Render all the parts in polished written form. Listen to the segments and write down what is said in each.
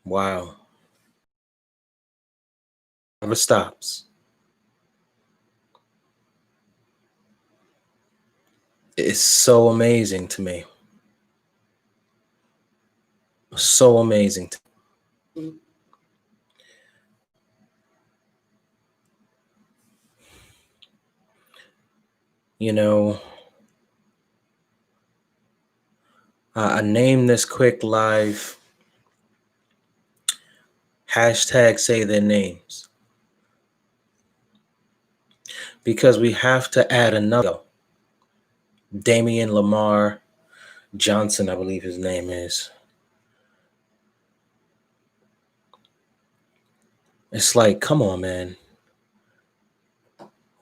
Wow. Never stops. It's so amazing to me. So amazing. You know, I named this quick live hashtag say their names because we have to add another. Damian Lamar Johnson, I believe his name is. It's like, come on, man.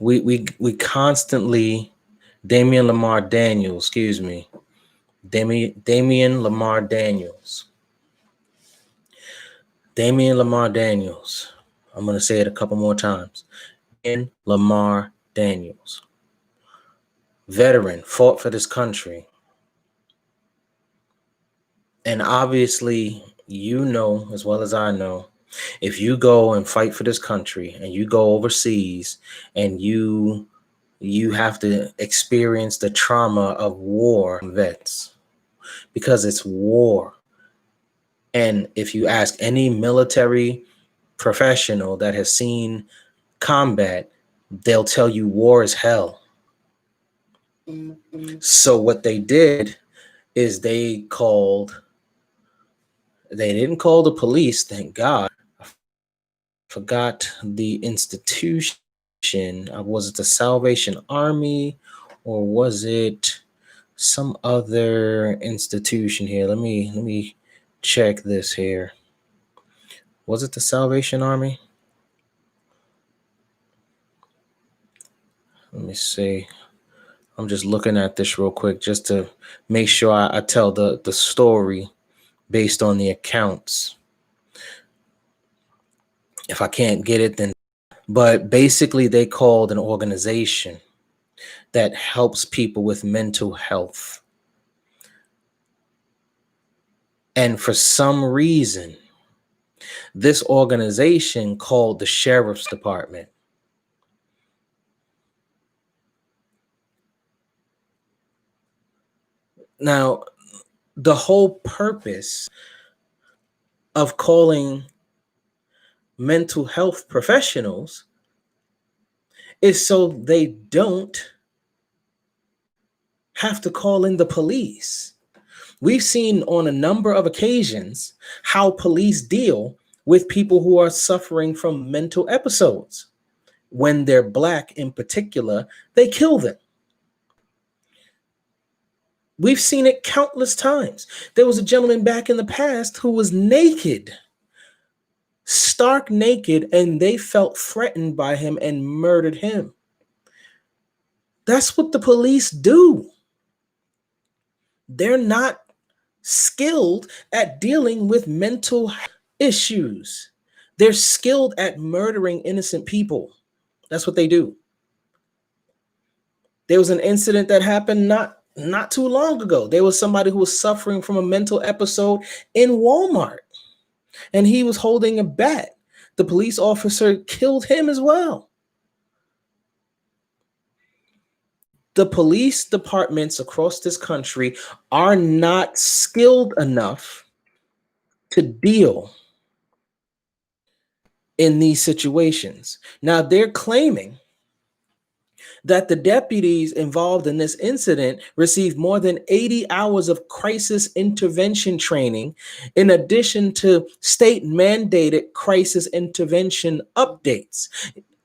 We constantly Damian Lamar Daniels, excuse me. Damian Lamar Daniels. Damian Lamar Daniels. I'm gonna say it a couple more times. Damian Lamar Daniels. Veteran, fought for this country. And obviously, you know as well as I know, if you go and fight for this country and you go overseas and you have to experience the trauma of war vets because it's war. And if you ask any military professional that has seen combat, they'll tell you war is hell. So what they did is they didn't call the police, thank God. I forgot the institution. Was it the Salvation Army or was it some other institution here? Let me check this here. Was it the Salvation Army? Let me see. I'm just looking at this real quick just to make sure I tell the story based on the accounts. If I can't get it, then. But basically, they called an organization that helps people with mental health. And for some reason, this organization called the sheriff's department. Now, the whole purpose of calling mental health professionals is so they don't have to call in the police. We've seen on a number of occasions how police deal with people who are suffering from mental episodes. When they're Black in particular, they kill them. We've seen it countless times. There was a gentleman back in the past who was naked, stark naked, and they felt threatened by him and murdered him. That's what the police do. They're not skilled at dealing with mental issues. They're skilled at murdering innocent people. That's what they do. There was an incident that happened not too long ago. There was somebody who was suffering from a mental episode in Walmart, and he was holding a bat. The police officer killed him as well. The police departments across this country are not skilled enough to deal in these situations. Now, they're claiming that the deputies involved in this incident received more than 80 hours of crisis intervention training, in addition to state mandated crisis intervention updates.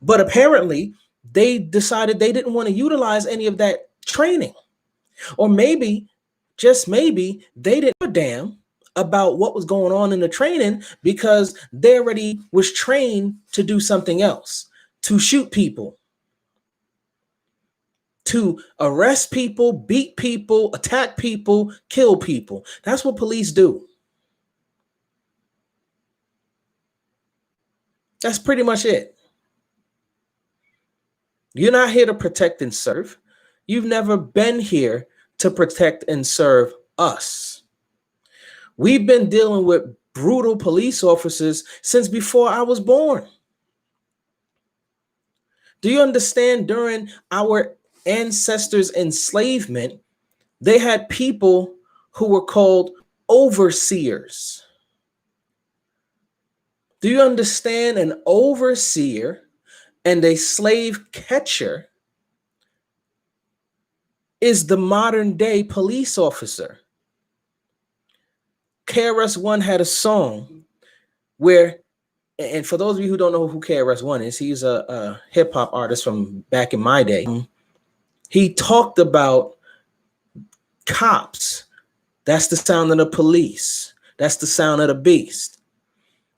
But apparently, they decided they didn't want to utilize any of that training. Or maybe, just maybe, they didn't give a damn about what was going on in the training because they already was trained to do something else, to shoot people, to arrest people, beat people, attack people, kill people. That's what police do. That's pretty much it. You're not here to protect and serve. You've never been here to protect and serve us. We've been dealing with brutal police officers since before I was born. Do you understand? During our ancestors' enslavement, they had people who were called overseers. Do you understand? An overseer and a slave catcher is the modern day police officer. KRS-One had a song where, and for those of you who don't know who KRS-One is, he's a hip hop artist from back in my day. He talked about cops. That's the sound of the police. That's the sound of the beast.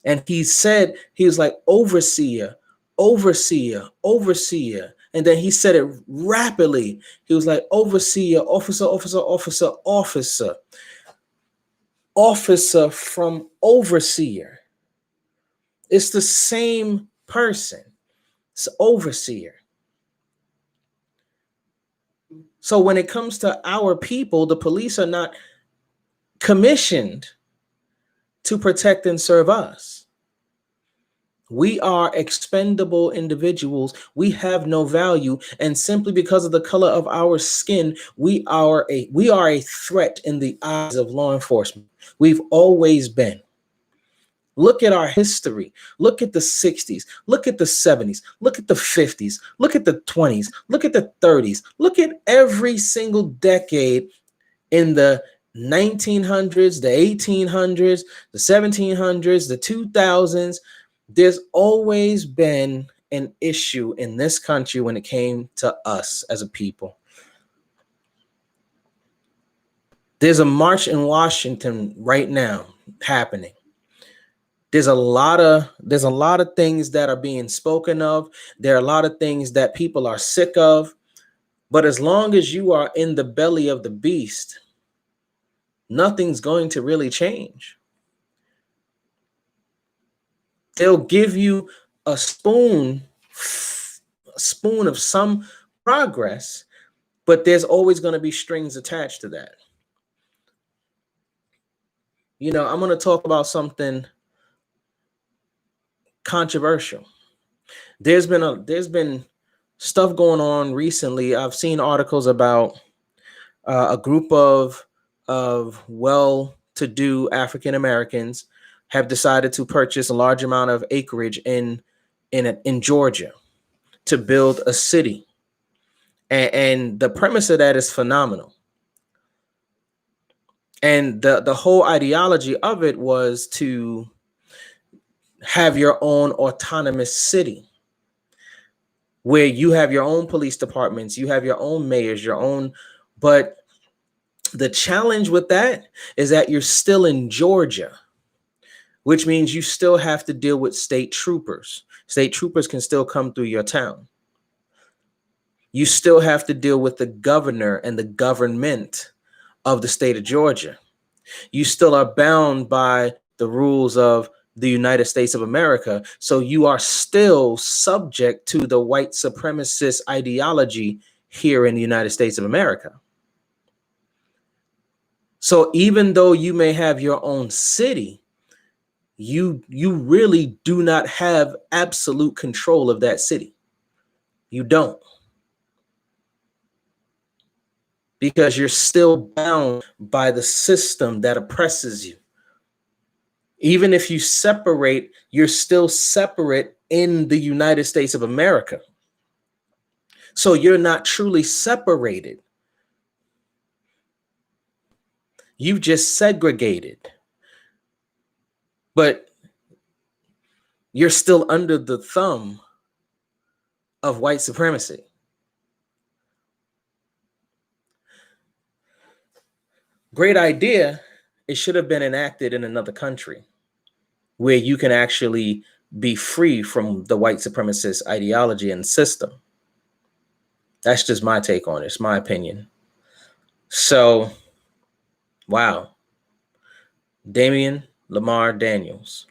And he said, he was like, overseer, overseer, overseer. And then he said it rapidly. He was like, overseer, officer, officer, officer, officer, officer from overseer. It's the same person. It's overseer. So when it comes to our people, the police are not commissioned to protect and serve us. We are expendable individuals. We have no value, and simply because of the color of our skin, we are a threat in the eyes of law enforcement. We've always been. Look at our history. Look at the 60s. Look at the 70s. Look at the 50s. Look at the 20s. Look at the 30s. Look at every single decade in the 1900s, the 1800s, the 1700s, the 2000s. There's always been an issue in this country when it came to us as a people. There's a march in Washington right now happening. There's a lot of things that are being spoken of. There are a lot of things that people are sick of. But as long as you are in the belly of the beast, nothing's going to really change. They'll give you a spoon of some progress, but there's always going to be strings attached to that. You know, I'm going to talk about something controversial. There's been stuff going on recently. I've seen articles about a group of well-to-do African Americans have decided to purchase a large amount of acreage in Georgia to build a city, and the premise of that is phenomenal. And the whole ideology of it was to have your own autonomous city where you have your own police departments, you have your own mayors, but the challenge with that is that you're still in Georgia, which means you still have to deal with state troopers. State troopers can still come through your town. You still have to deal with the governor and the government of the state of Georgia. You still are bound by the rules of the United States of America. So you are still subject to the white supremacist ideology here in the United States of America. So even though you may have your own city, you really do not have absolute control of that city. You don't. Because you're still bound by the system that oppresses you. Even if you separate, you're still separate in the United States of America. So you're not truly separated. You've just segregated. But you're still under the thumb of white supremacy. Great idea. It should have been enacted in another country where you can actually be free from the white supremacist ideology and system. That's just my take on it. It's my opinion. So, wow. Damian Lamar Daniels,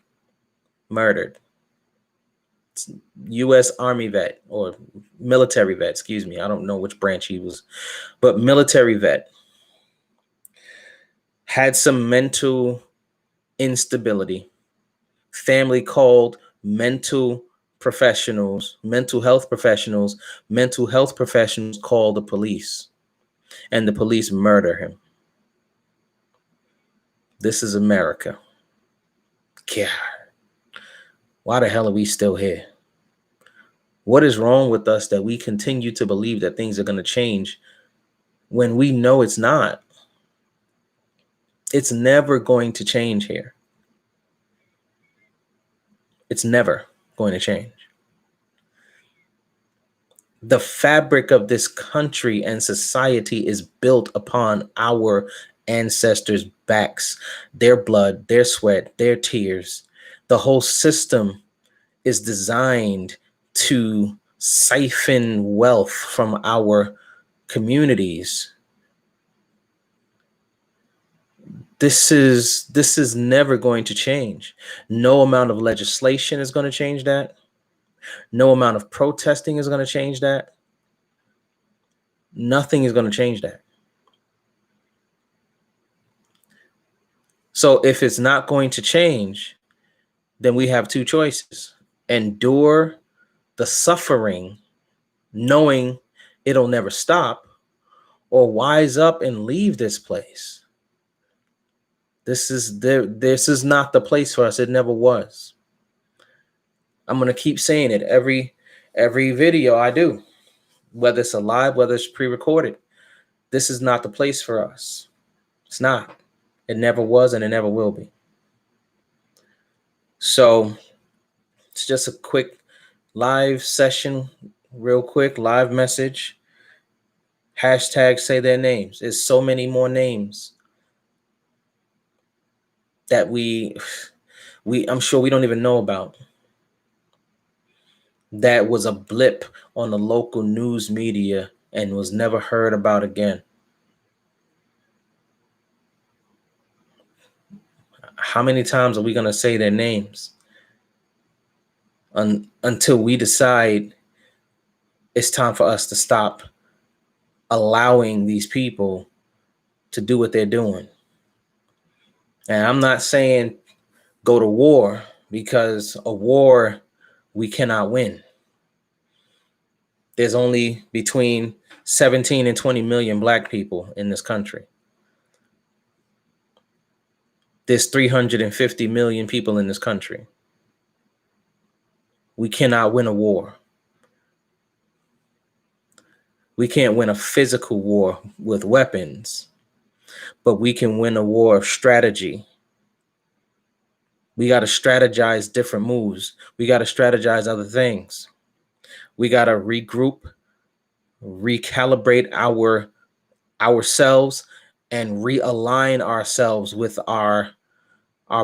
murdered. U.S. Army vet or military vet, excuse me. I don't know which branch he was, but military vet. Had some mental instability. Family called mental health professionals, mental health professionals call the police, and the police murder him. This is America. God, why the hell are we still here? What is wrong with us that we continue to believe that things are going to change when we know it's not? It's never going to change here. It's never going to change. The fabric of this country and society is built upon our ancestors' backs, their blood, their sweat, their tears. The whole system is designed to siphon wealth from our communities. This is never going to change. No amount of legislation is going to change that. No amount of protesting is going to change that. Nothing is going to change that. So if it's not going to change, then we have two choices: endure the suffering, knowing it'll never stop, or wise up and leave this place. This is not the place for us. It never was. I'm going to keep saying it every video I do, whether it's a live, whether it's pre-recorded. This is not the place for us. It's not. It never was, and it never will be. So it's just a quick live session, real quick live message. Hashtag say their names. There's so many more names that I'm sure we don't even know about. That was a blip on the local news media and was never heard about again. How many times are we going to say their names until we decide it's time for us to stop allowing these people to do what they're doing? And I'm not saying go to war, because a war we cannot win. There's only between 17 and 20 million Black people in this country. There's 350 million people in this country. We cannot win a war. We can't win a physical war with weapons, but we can win a war of strategy. We got to strategize different moves. We got to strategize other things. We got to regroup, recalibrate ourselves, and realign ourselves with our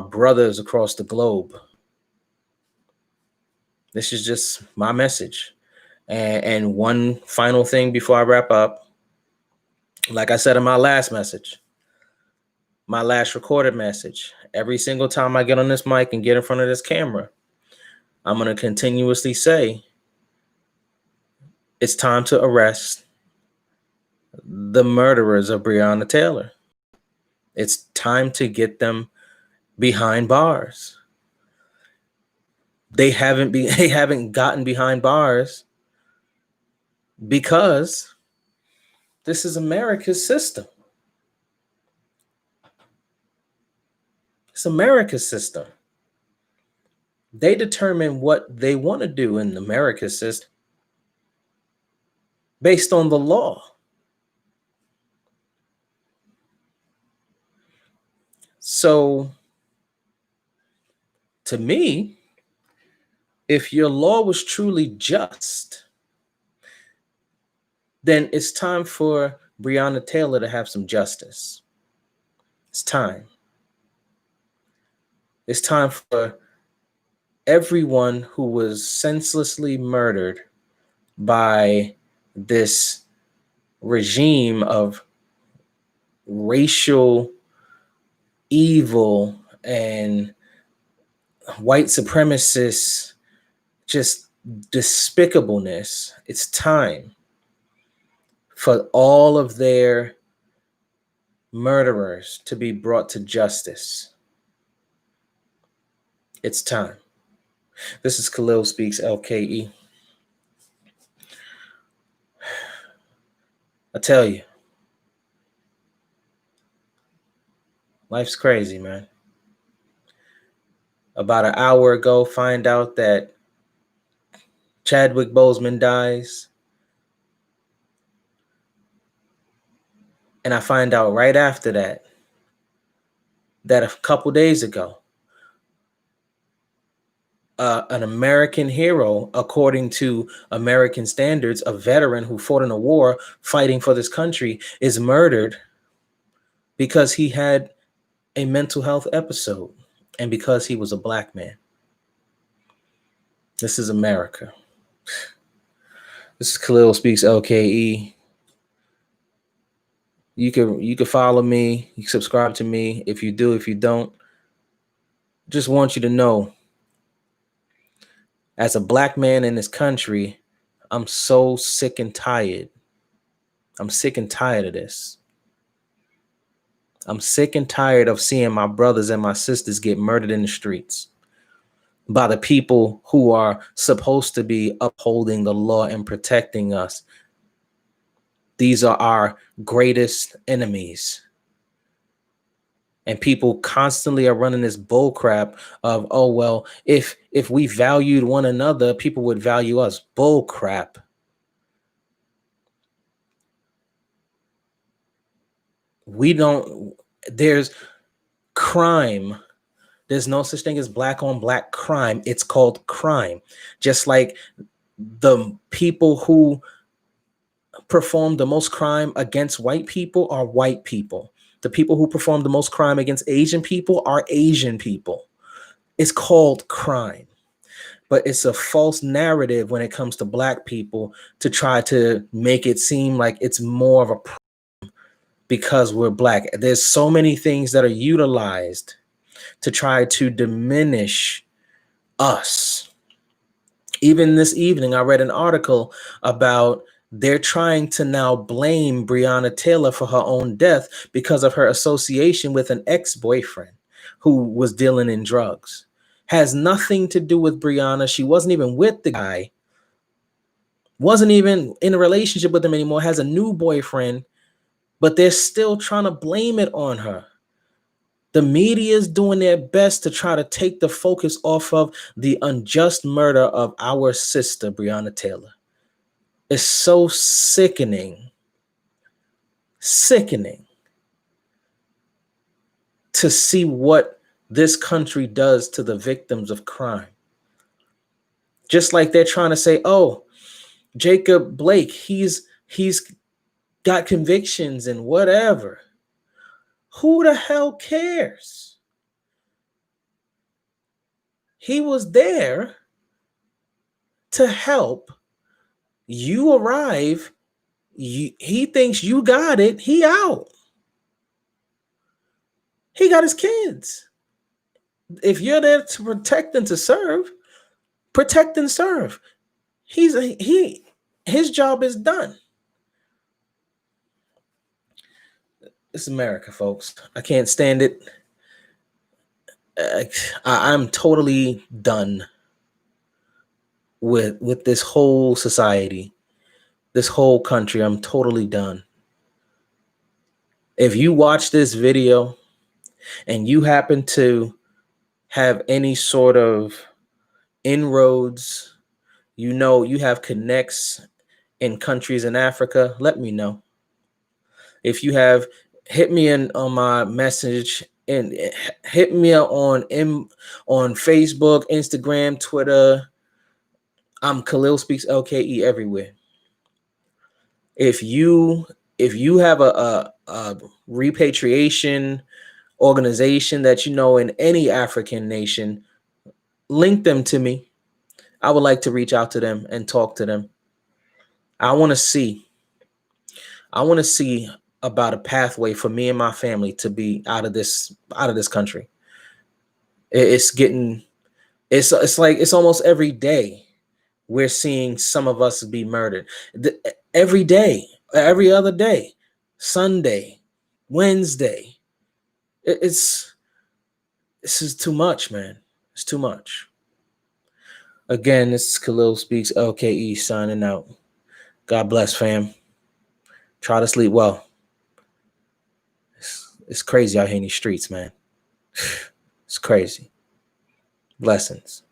brothers across the globe. This is just my message. And one final thing before I wrap up, like I said in my last message, my last recorded message, every single time I get on this mic and get in front of this camera, I'm going to continuously say, it's time to arrest the murderers of Breonna Taylor. It's time to get them behind bars. They haven't gotten behind bars because this is America's system. It's America's system. They determine what they want to do in America's system based on the law. So, to me, if your law was truly just, then it's time for Breonna Taylor to have some justice. It's time. It's time for everyone who was senselessly murdered by this regime of racial evil and white supremacists, just despicableness. It's time for all of their murderers to be brought to justice. It's time. This is Khalil Speaks LKE. I tell you, life's crazy, man. About an hour ago, find out that Chadwick Boseman dies. And I find out right after that a couple days ago, an American hero, according to American standards, a veteran who fought in a war fighting for this country, is murdered because he had a mental health episode and because he was a black man. This is America. This is Khalil Speaks LKE. You can follow me. You can subscribe to me. If you do, if you don't, just want you to know, as a black man in this country, I'm so sick and tired. I'm sick and tired of this. I'm sick and tired of seeing my brothers and my sisters get murdered in the streets by the people who are supposed to be upholding the law and protecting us. These are our greatest enemies. And people constantly are running this bull crap of, oh, well, if we valued one another, people would value us. Bull crap. We don't, there's crime. There's no such thing as black on black crime. It's called crime. Just like the people who perform the most crime against white people are white people. The people who perform the most crime against Asian people are Asian people. It's called crime. But it's a false narrative when it comes to black people to try to make it seem like it's more of a problem because we're black. There's so many things that are utilized to try to diminish us. Even this evening, I read an article about they're trying to now blame Breonna Taylor for her own death because of her association with an ex-boyfriend who was dealing in drugs. Has nothing to do with Breonna. She wasn't even with the guy, wasn't even in a relationship with him anymore, has a new boyfriend, but they're still trying to blame it on her. The media is doing their best to try to take the focus off of the unjust murder of our sister, Breonna Taylor. It's so sickening to see what this country does to the victims of crime. Just like they're trying to say, oh, Jacob Blake, he's got convictions and whatever. Who the hell cares? He was there to help. You arrive. He thinks you got it. He out. He got his kids. If you're there to protect and to serve, protect and serve. His job is done. It's America, folks. I can't stand it. I'm totally done with this whole society, this whole country. I'm totally done. If you watch this video and you happen to have any sort of inroads, you have connects in countries in Africa, let me know. If you have, hit me on my message and hit me on Facebook, Instagram, Twitter. I'm Khalil Speaks LKE everywhere. If you have a repatriation organization that in any African nation, link them to me. I would like to reach out to them and talk to them. I want to see about a pathway for me and my family to be out of this country. It's like it's almost every day we're seeing some of us be murdered. Every day, every other day, Sunday, Wednesday. This is too much, man. It's too much. Again, this is Khalil Speaks LKE signing out. God bless, fam. Try to sleep well. It's crazy out here in these streets, man. It's crazy. Blessings.